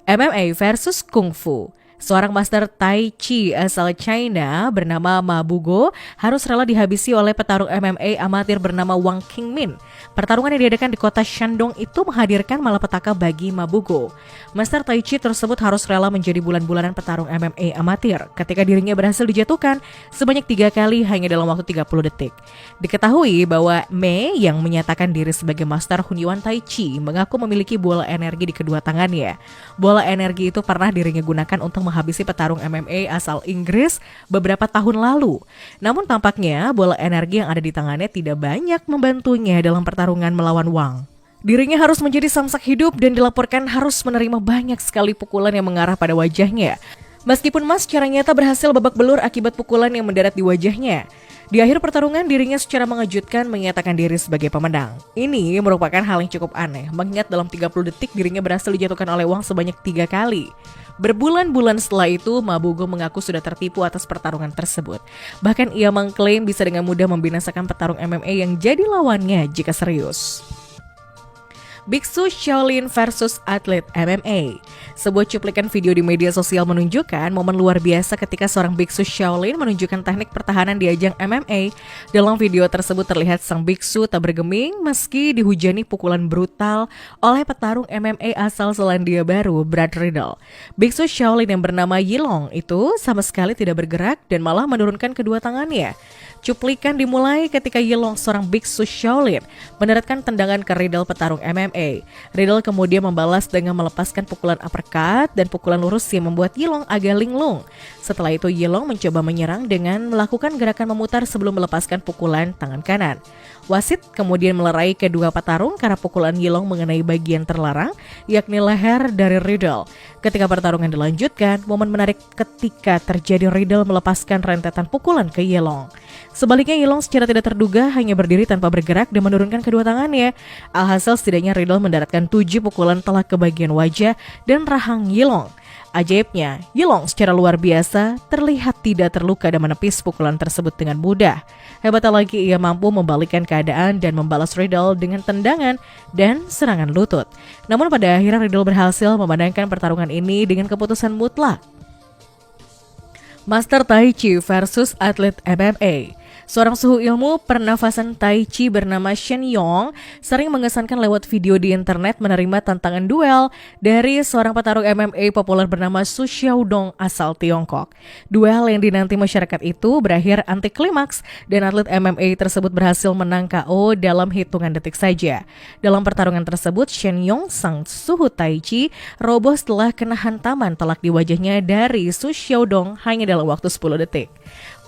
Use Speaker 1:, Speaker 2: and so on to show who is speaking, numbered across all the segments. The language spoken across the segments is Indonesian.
Speaker 1: MMA versus Kung Fu. Seorang master Tai Chi asal China bernama Ma Bugo harus rela dihabisi oleh petarung MMA amatir bernama Wang Qingmin. Pertarungan yang diadakan di kota Shandong itu menghadirkan malapetaka bagi Ma Bugo. Master Tai Chi tersebut harus rela menjadi bulan-bulanan petarung MMA amatir ketika dirinya berhasil dijatuhkan sebanyak 3 kali hanya dalam waktu 30 detik. Diketahui bahwa Mei yang menyatakan diri sebagai master Hunyuan Tai Chi mengaku memiliki bola energi di kedua tangannya. Bola energi itu pernah dirinya gunakan untuk menghabisi petarung MMA asal Inggris beberapa tahun lalu. Namun tampaknya bola energi yang ada di tangannya tidak banyak membantunya dalam pertarungan melawan Wang. Dirinya harus menjadi samsak hidup dan dilaporkan harus menerima banyak sekali pukulan yang mengarah pada wajahnya. Meskipun Ma secara nyata berhasil babak belur akibat pukulan yang mendarat di wajahnya. Di akhir pertarungan dirinya secara mengejutkan menyatakan diri sebagai pemenang. Ini merupakan hal yang cukup aneh, mengingat dalam 30 detik dirinya berhasil dijatuhkan oleh Wang sebanyak 3 kali. Berbulan-bulan setelah itu, Ma Bugo mengaku sudah tertipu atas pertarungan tersebut. Bahkan ia mengklaim bisa dengan mudah membinasakan petarung MMA yang jadi lawannya jika serius. Biksu Shaolin versus atlet MMA. Sebuah cuplikan video di media sosial menunjukkan momen luar biasa ketika seorang biksu Shaolin menunjukkan teknik pertahanan di ajang MMA. Dalam video tersebut terlihat sang biksu tak bergeming meski dihujani pukulan brutal oleh petarung MMA asal Selandia Baru, Brad Riddle. Biksu Shaolin yang bernama Yilong itu sama sekali tidak bergerak dan malah menurunkan kedua tangannya. Cuplikan dimulai ketika Yilong, seorang biksu Shaolin, mendaratkan tendangan ke Riddle petarung MMA. Riddle kemudian membalas dengan melepaskan pukulan uppercut dan pukulan lurus yang membuat Yilong agak linglung. Setelah itu Yilong mencoba menyerang dengan melakukan gerakan memutar sebelum melepaskan pukulan tangan kanan. Wasit kemudian melerai kedua petarung karena pukulan Yilong mengenai bagian terlarang, yakni leher dari Riddle. Ketika pertarungan dilanjutkan, momen menarik ketika terjadi Riddle melepaskan rentetan pukulan ke Yilong. Sebaliknya Yilong secara tidak terduga hanya berdiri tanpa bergerak dan menurunkan kedua tangannya. Alhasil setidaknya Riddle mendaratkan 7 pukulan telak ke bagian wajah dan rahang Yilong. Ajaibnya, Yilong secara luar biasa terlihat tidak terluka dan menepis pukulan tersebut dengan mudah. Hebatnya lagi ia mampu membalikkan keadaan dan membalas Riddle dengan tendangan dan serangan lutut. Namun pada akhirnya Riddle berhasil memenangkan pertarungan ini dengan keputusan mutlak. Master Tai Chi versus atlet MMA. Seorang suhu ilmu pernafasan Tai Chi bernama Shen Yong sering mengesankan lewat video di internet menerima tantangan duel dari seorang petarung MMA populer bernama Su Xiaodong asal Tiongkok. Duel yang dinanti masyarakat itu berakhir anti klimaks dan atlet MMA tersebut berhasil menang KO dalam hitungan detik saja. Dalam pertarungan tersebut, Shen Yong, sang suhu Tai Chi, roboh setelah kena hantaman telak di wajahnya dari Su Xiaodong hanya dalam waktu 10 detik.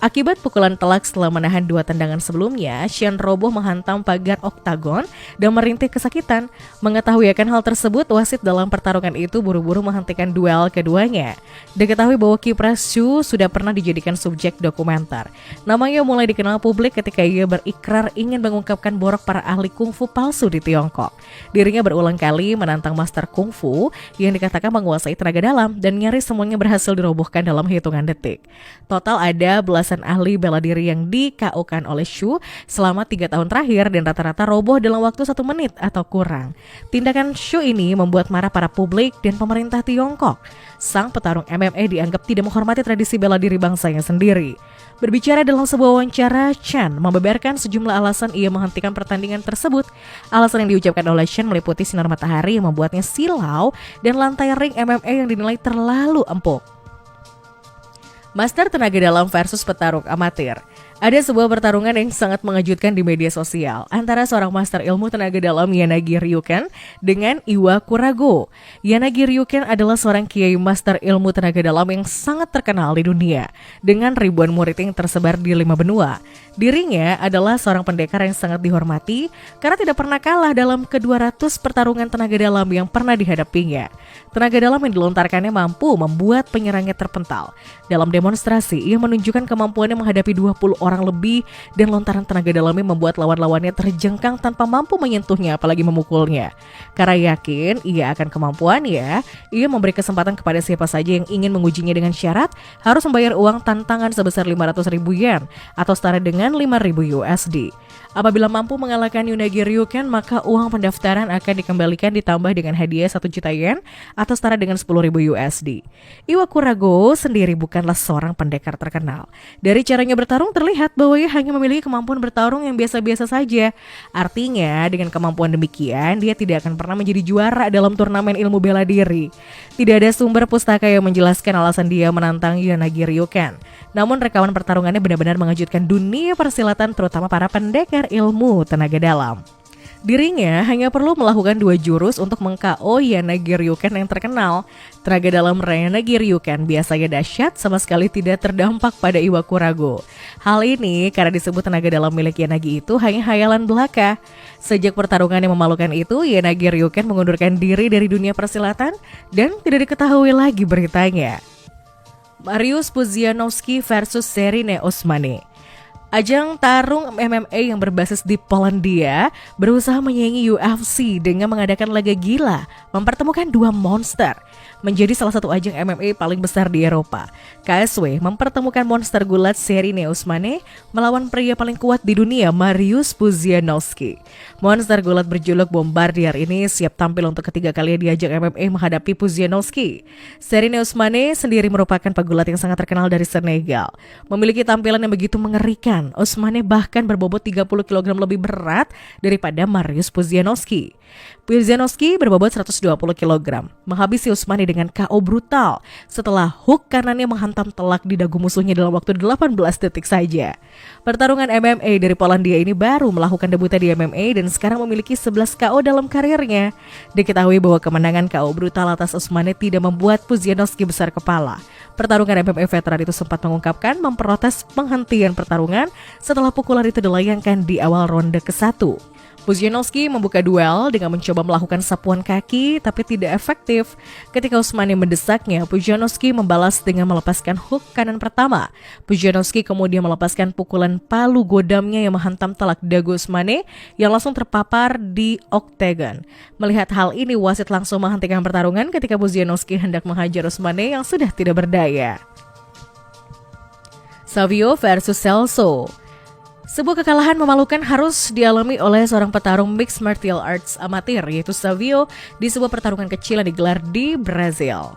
Speaker 1: Akibat pukulan telak setelah menahan 2 tendangan sebelumnya, Shen roboh menghantam pagar oktagon dan merintih kesakitan. Mengetahui akan hal tersebut, wasit dalam pertarungan itu buru-buru menghentikan duel keduanya. Diketahui bahwa kiprah Shu sudah pernah dijadikan subjek dokumenter. Namanya mulai dikenal publik ketika ia berikrar ingin mengungkapkan borok para ahli kungfu palsu di Tiongkok. Dirinya berulang kali menantang master kungfu yang dikatakan menguasai tenaga dalam dan nyaris semuanya berhasil dirobohkan dalam hitungan detik. Total ada belasan ahli bela diri yang di-KO-kan oleh Shu selama 3 tahun terakhir dan rata-rata roboh dalam waktu 1 menit atau kurang. Tindakan Shu ini membuat marah para publik dan pemerintah Tiongkok. Sang petarung MMA dianggap tidak menghormati tradisi bela diri bangsanya sendiri. Berbicara dalam sebuah wawancara, Chen membeberkan sejumlah alasan ia menghentikan pertandingan tersebut. Alasan yang diucapkan oleh Chen meliputi sinar matahari yang membuatnya silau dan lantai ring MMA yang dinilai terlalu empuk. Master tenaga dalam versus petarung amatir. Ada sebuah pertarungan yang sangat mengejutkan di media sosial antara seorang master ilmu tenaga dalam Yanagi Ryuken dengan Iwa Kurago. Yanagi Ryuken adalah seorang kiai master ilmu tenaga dalam yang sangat terkenal di dunia dengan ribuan murid yang tersebar di 5 benua. Dirinya adalah seorang pendekar yang sangat dihormati karena tidak pernah kalah dalam ke-200 pertarungan tenaga dalam yang pernah dihadapinya. Tenaga dalam yang dilontarkannya mampu membuat penyerangnya terpental. Dalam demonstrasi, ia menunjukkan kemampuannya menghadapi 20 orang orang lebih dan lontaran tenaga dalamnya membuat lawan-lawannya terjengkang tanpa mampu menyentuhnya apalagi memukulnya. Karena yakin ia akan kemampuannya, ia memberi kesempatan kepada siapa saja yang ingin mengujinya dengan syarat harus membayar uang tantangan sebesar 500.000 yen atau setara dengan 5.000 USD. Apabila mampu mengalahkan Unagi Ryuken, maka uang pendaftaran akan dikembalikan ditambah dengan hadiah 1 juta yen atau setara dengan 10.000 USD. Iwakurago sendiri bukanlah seorang pendekar terkenal. Dari caranya bertarung terlihat bahwa ia hanya memiliki kemampuan bertarung yang biasa-biasa saja. Artinya, dengan kemampuan demikian, dia tidak akan pernah menjadi juara dalam turnamen ilmu bela diri. Tidak ada sumber pustaka yang menjelaskan alasan dia menantang Unagi Ryuken. Namun rekaman pertarungannya benar-benar mengejutkan dunia persilatan, terutama para pendekar ilmu tenaga dalam. Dirinya hanya perlu melakukan 2 jurus untuk meng-KO Yanagi Ryuken yang terkenal. Tenaga dalam Yanagi Ryuken biasanya dahsyat, sama sekali tidak terdampak pada Iwakurago. Hal ini karena disebut tenaga dalam milik Yanagi itu hanya hayalan belaka. Sejak pertarungan yang memalukan itu, Yanagi Ryuken mengundurkan diri dari dunia persilatan dan tidak diketahui lagi beritanya. Mariusz Pudzianowski versus Serine Osmane. Ajang tarung MMA yang berbasis di Polandia berusaha menyaingi UFC dengan mengadakan laga gila, mempertemukan 2 monster. Menjadi salah satu ajang MMA paling besar di Eropa, KSW mempertemukan monster gulat Serine Osmane melawan pria paling kuat di dunia, Mariusz Pudzianowski. Monster gulat berjuluk Bombardier ini siap tampil untuk ketiga kalinya di ajang MMA menghadapi Pudzianowski. Serine Osmane sendiri merupakan pegulat yang sangat terkenal dari Senegal. Memiliki tampilan yang begitu mengerikan, Osmane bahkan berbobot 30 kg lebih berat daripada Mariusz Pudzianowski. Pudzianowski berbobot 120 kg, menghabisi Osmane dengan KO brutal setelah hook kanannya menghantam telak di dagu musuhnya dalam waktu 18 detik saja. Pertarungan MMA dari Polandia ini baru melakukan debutnya di MMA dan sekarang memiliki 11 KO dalam karirnya. Diketahui bahwa kemenangan KO brutal atas Osmane tidak membuat Pudzianowski besar kepala. Pertarungan MMA veteran itu sempat memprotes penghentian pertarungan setelah pukulan itu dilayangkan di awal ronde ke-1. Pudzianowski membuka duel dengan mencoba melakukan sapuan kaki tapi tidak efektif. Ketika Osmane mendesaknya, Pudzianowski membalas dengan melepaskan hook kanan pertama. Pudzianowski kemudian melepaskan pukulan palu godamnya yang menghantam telak dagu Osmane yang langsung terpapar di oktagon. Melihat hal ini, wasit langsung menghentikan pertarungan ketika Pudzianowski hendak menghajar Osmane yang sudah tidak berdaya. Savio versus Celso. Sebuah kekalahan memalukan harus dialami oleh seorang petarung mixed martial arts amatir, yaitu Savio, di sebuah pertarungan kecil yang digelar di Brazil.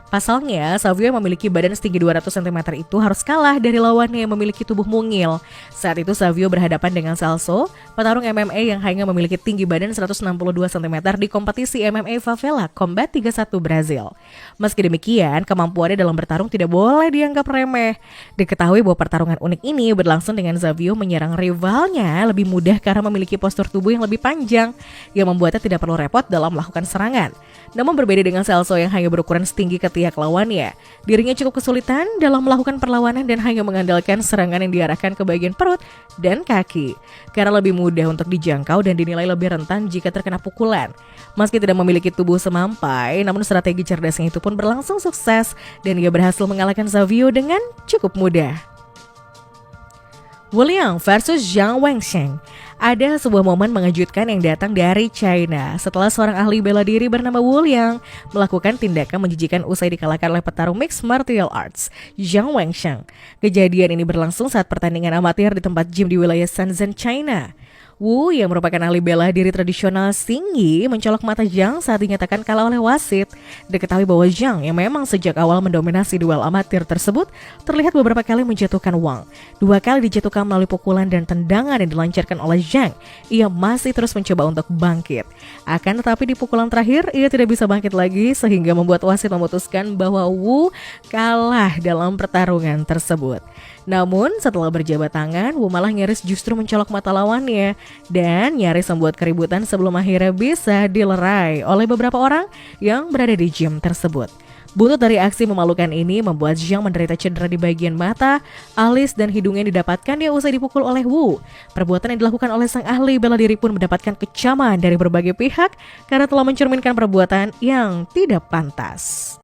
Speaker 1: Pasalnya, Savio yang memiliki badan setinggi 200 cm itu harus kalah dari lawannya yang memiliki tubuh mungil. Saat itu Savio berhadapan dengan Celso, petarung MMA yang hanya memiliki tinggi badan 162 cm di kompetisi MMA Favela Combat 31 Brazil. Meski demikian, kemampuannya dalam bertarung tidak boleh dianggap remeh. Diketahui bahwa pertarungan unik ini berlangsung dengan Savio menyerang rivalnya lebih mudah karena memiliki postur tubuh yang lebih panjang, yang membuatnya tidak perlu repot dalam melakukan serangan. Namun berbeda dengan Celso yang hanya berukuran setinggi ketiak lawannya, dirinya cukup kesulitan dalam melakukan perlawanan dan hanya mengandalkan serangan yang diarahkan ke bagian perut dan kaki, karena lebih mudah untuk dijangkau dan dinilai lebih rentan jika terkena pukulan. Meski tidak memiliki tubuh semampai, namun strategi cerdasnya itu pun berlangsung sukses dan ia berhasil mengalahkan Savio dengan cukup mudah. Wu Liang versus Zhang Wensheng. Ada sebuah momen mengejutkan yang datang dari China setelah seorang ahli bela diri bernama Wu Liang melakukan tindakan menjijikan usai dikalahkan oleh petarung mixed martial arts Zhang Wensheng. Kejadian ini berlangsung saat pertandingan amatir di tempat gym di wilayah Shenzhen, China. Wu yang merupakan ahli bela diri tradisional Xingyi mencolok mata Zhang saat dinyatakan kalah oleh wasit. Diketahui bahwa Zhang yang memang sejak awal mendominasi duel amatir tersebut terlihat beberapa kali menjatuhkan Wang. 2 kali dijatuhkan melalui pukulan dan tendangan yang dilancarkan oleh Zhang. Ia masih terus mencoba untuk bangkit. Akan tetapi di pukulan terakhir ia tidak bisa bangkit lagi sehingga membuat wasit memutuskan bahwa Wu kalah dalam pertarungan tersebut. Namun setelah berjabat tangan, Wu malah nyaris justru mencolok mata lawannya dan nyaris membuat keributan sebelum akhirnya bisa dilerai oleh beberapa orang yang berada di gym tersebut. Buntut dari aksi memalukan ini membuat Zhang menderita cedera di bagian mata, alis, dan hidungnya didapatkan dia usai dipukul oleh Wu. Perbuatan yang dilakukan oleh sang ahli bela diri pun mendapatkan kecaman dari berbagai pihak karena telah mencerminkan perbuatan yang tidak pantas.